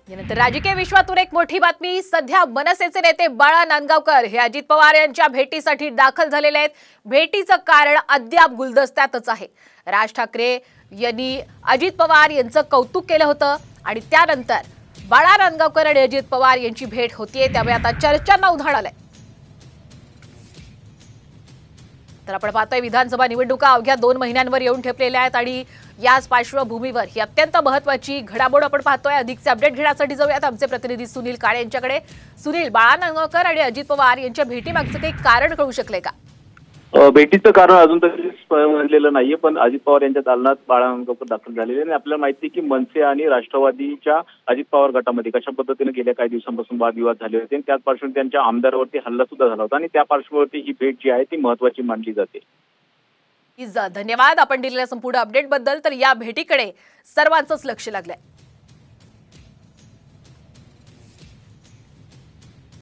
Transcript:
यानंतर राजकीय विश्वातून एक मोठी बातमी। सध्या मनसेचे नेते बाळा नांदगावकर हे अजित पवार यांच्या भेटीसाठी दाखल झालेले आहेत। भेटीचं कारण अद्याप गुलदस्त्यातच आहे। राज ठाकरे यांनी अजित पवार यांचं कौतुक केलं होतं आणि त्यानंतर बाळा नांदगावकर आणि अजित पवार यांची भेट होतीये, त्यामुळे आता चर्चांना उधाण आलंय। तर आपण पाहतोय विधानसभा निवडणुका अवघ्या 2 महिन्यांवर येऊन ठेपलेल्या आहेत आणि याच पार्श्वभूमीवर ही अत्यंत महत्त्वाची घडामोड आपण पाहतोय। अधिकचे अपडेट घेण्यासाठी जाऊयात आमचे प्रतिनिधी सुनील काळे यांच्याकडे। सुनील, बाळा नांदगावकर आणि अजित पवार यांच्या भेटीमागचं काही कारण कळू शकले का? भेटीचं कारण अजून तरी समजलेलं नाहीये, पण अजित पवार यांच्या दालनात बाळा नांदगावकर दाखल झालेले आणि आपल्याला माहिती आहे की मनसे आणि राष्ट्रवादीच्या अजित पवार गटामध्ये कशा पद्धतीने गेल्या काही दिवसांपासून वादविवाद झाले होते। त्याच पार्श्वभूमीवर त्यांच्या आमदारावरती हल्ला सुद्धा झाला होता आणि त्या पार्श्वभूमीवरती ही भेट जी आहे ती महत्त्वाची मानली जाते। धन्यवाद आपण दिलेल्या संपूर्ण अपडेट बद्दल। तर या भेटीकडे सर्वांचंच लक्ष लागलंय।